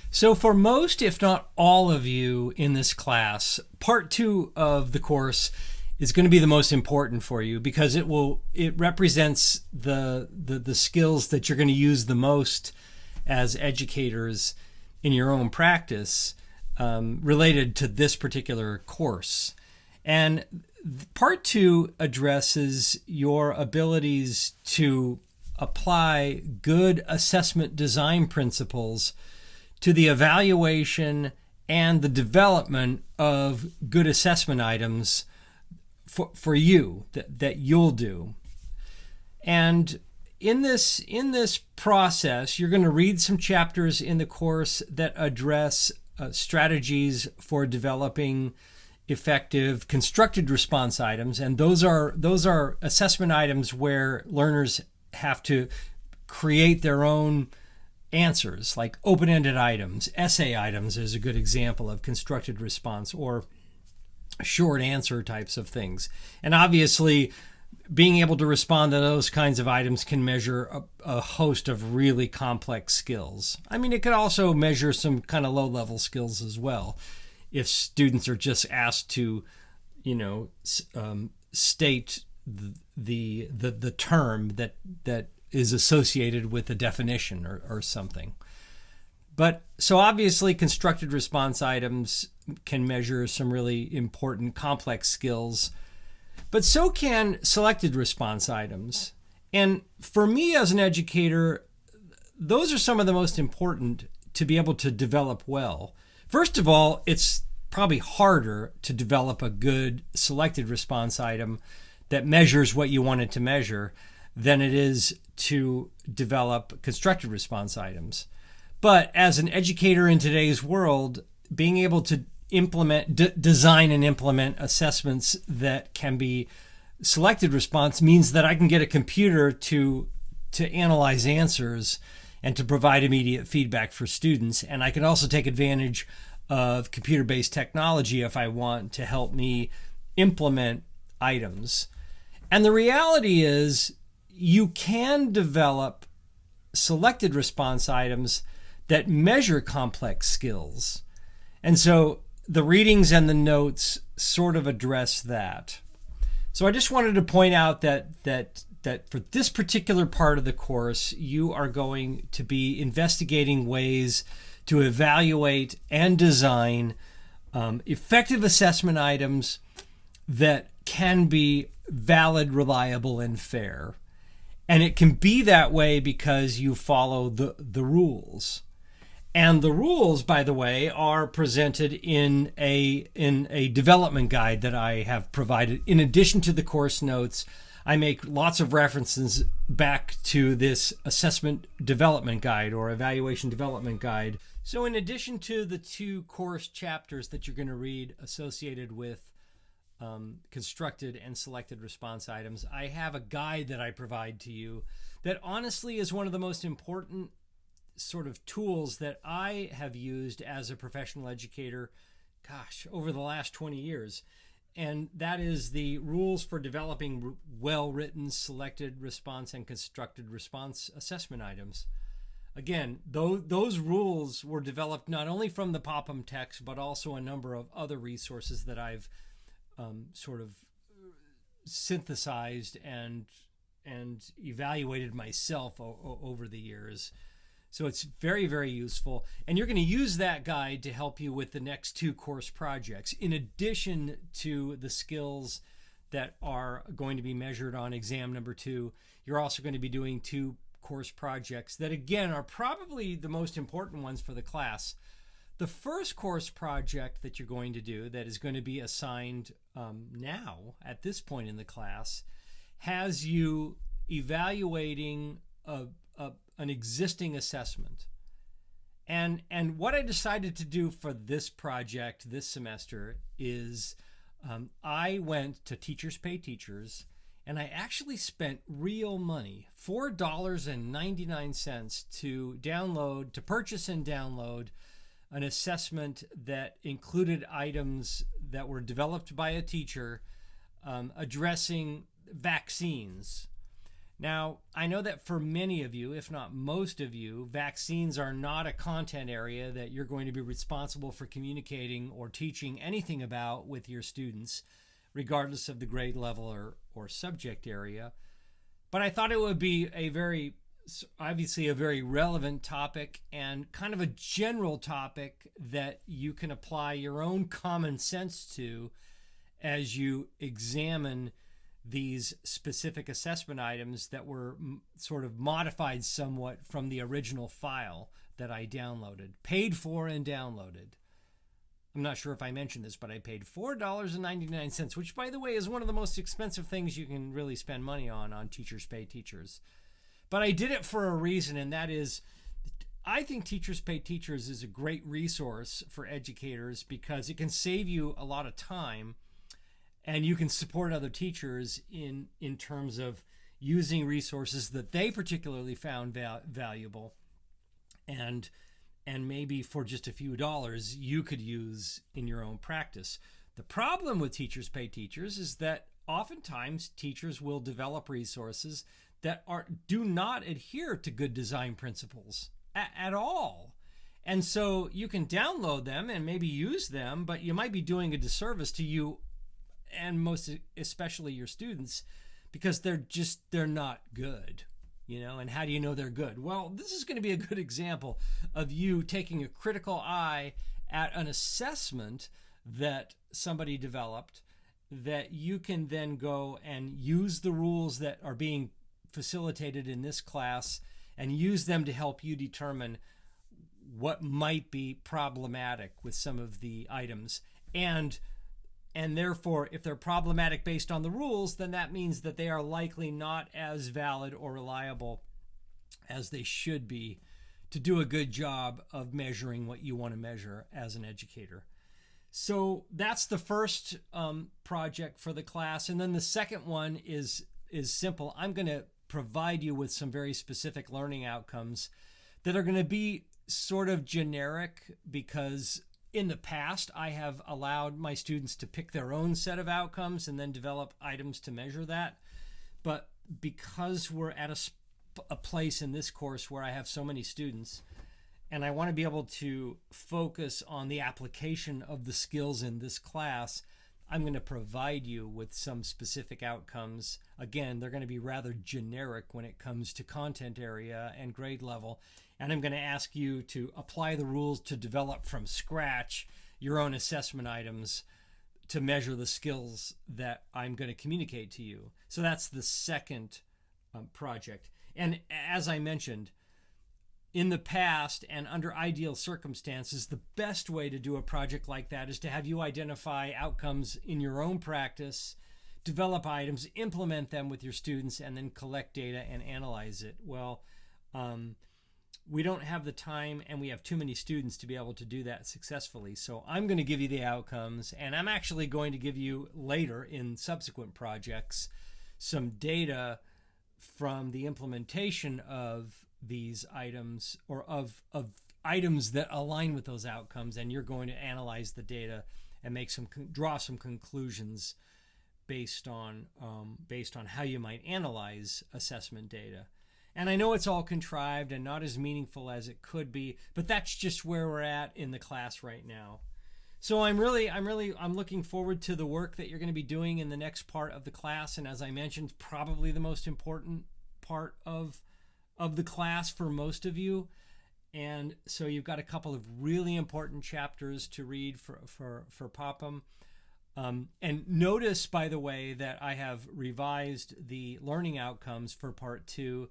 So for most, if not all of you in this class, part two of the course is going to be the most important for you because it represents the skills that you're going to use the most as educators in your own practice related to this particular course. And part two addresses your abilities to apply good assessment design principles to the evaluation and the development of good assessment items for you that you'll do. And in this process, you're going to read some chapters in the course that address strategies for developing effective constructed response items, and those are assessment items where learners have to create their own answers, like open-ended items. Essay items is a good example of constructed response, or short answer types of things. And obviously, being able to respond to those kinds of items can measure a host of really complex skills. I mean, it could also measure some kind of low-level skills as well, if students are just asked to, state the term that is associated with a definition or something. But so obviously constructed response items can measure some really important complex skills, but so can selected response items. And for me as an educator, those are some of the most important to be able to develop well. First of all, it's probably harder to develop a good selected response item that measures what you want it to measure than it is to develop constructed response items. But as an educator in today's world, being able to design and implement assessments that can be selected response means that I can get a computer to analyze answers and to provide immediate feedback for students. And I can also take advantage of computer-based technology if I want to help me implement items. And the reality is you can develop selected response items that measure complex skills. And so the readings and the notes sort of address that. So I just wanted to point out that for this particular part of the course, you are going to be investigating ways to evaluate and design effective assessment items that can be valid, reliable, and fair. And it can be that way because you follow the rules. And the rules, by the way, are presented in a development guide that I have provided. In addition to the course notes, I make lots of references back to this assessment development guide or evaluation development guide. So in addition to the two course chapters that you're going to read associated with constructed and selected response items, I have a guide that I provide to you that honestly is one of the most important sort of tools that I have used as a professional educator, over the last 20 years. And that is the rules for developing well-written selected response and constructed response assessment items. Again, those rules were developed not only from the Popham text, but also a number of other resources that I've sort of synthesized and evaluated myself over the years. So it's very, very useful. And you're going to use that guide to help you with the next two course projects. In addition to the skills that are going to be measured on exam number 2, you're also going to be doing two course projects that, again, are probably the most important ones for the class. The first course project that you're going to do that is going to be assigned now at this point in the class has you evaluating an existing assessment. And what I decided to do for this project this semester is I went to Teachers Pay Teachers, and I actually spent real money, $4.99 to purchase and download an assessment that included items that were developed by a teacher addressing vaccines. Now, I know that for many of you, if not most of you, vaccines are not a content area that you're going to be responsible for communicating or teaching anything about with your students, regardless of the grade level or subject area. But I thought it would be obviously a very relevant topic and kind of a general topic that you can apply your own common sense to as you examine these specific assessment items that were sort of modified somewhat from the original file that I downloaded, paid for and downloaded. I'm not sure if I mentioned this, but I paid $4.99, which, by the way, is one of the most expensive things you can really spend money on Teachers Pay Teachers. But I did it for a reason, and that is, I think Teachers Pay Teachers is a great resource for educators because it can save you a lot of time. And you can support other teachers in terms of using resources that they particularly found valuable. And maybe for just a few dollars, you could use in your own practice. The problem with Teachers Pay Teachers is that oftentimes teachers will develop resources that do not adhere to good design principles at all. And so you can download them and maybe use them, but you might be doing a disservice to you and most especially your students, because they're not good, and how do you know they're good? Well, this is going to be a good example of you taking a critical eye at an assessment that somebody developed that you can then go and use the rules that are being facilitated in this class and use them to help you determine what might be problematic with some of the items. And therefore, if they're problematic based on the rules, then that means that they are likely not as valid or reliable as they should be to do a good job of measuring what you want to measure as an educator. So that's the first project for the class. And then the second one is simple. I'm going to provide you with some very specific learning outcomes that are going to be sort of generic because in the past, I have allowed my students to pick their own set of outcomes and then develop items to measure that. But because we're at a place in this course where I have so many students, and I want to be able to focus on the application of the skills in this class, I'm going to provide you with some specific outcomes. Again, they're going to be rather generic when it comes to content area and grade level. And I'm going to ask you to apply the rules to develop from scratch your own assessment items to measure the skills that I'm going to communicate to you. So that's the second project. And as I mentioned, in the past and under ideal circumstances, the best way to do a project like that is to have you identify outcomes in your own practice, develop items, implement them with your students, and then collect data and analyze it. Well, we don't have the time and we have too many students to be able to do that successfully. So I'm going to give you the outcomes, and I'm actually going to give you later in subsequent projects some data from the implementation of these items or of items that align with those outcomes, and you're going to analyze the data and draw some conclusions based on how you might analyze assessment data. And I know it's all contrived and not as meaningful as it could be, but that's just where we're at in the class right now. So I'm looking forward to the work that you're going to be doing in the next part of the class. And as I mentioned, probably the most important part of the class for most of you. And so you've got a couple of really important chapters to read for Popham. And notice, by the way, that I have revised the learning outcomes for part 2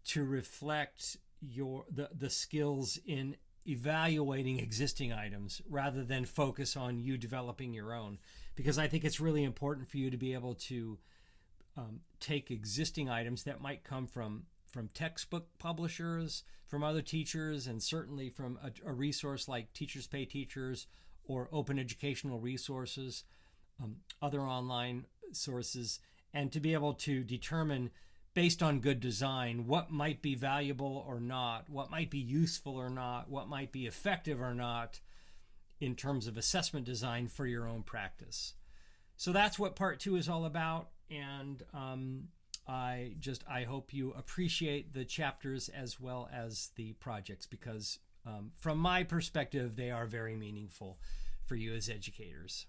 to reflect the skills in evaluating existing items rather than focus on you developing your own, because I think it's really important for you to be able to take existing items that might come from textbook publishers, from other teachers, and certainly from a resource like Teachers Pay Teachers or open educational resources, other online sources, and to be able to determine, based on good design, what might be valuable or not, what might be useful or not, what might be effective or not in terms of assessment design for your own practice. So that's what part 2 is all about. And I hope you appreciate the chapters as well as the projects, because from my perspective, they are very meaningful for you as educators.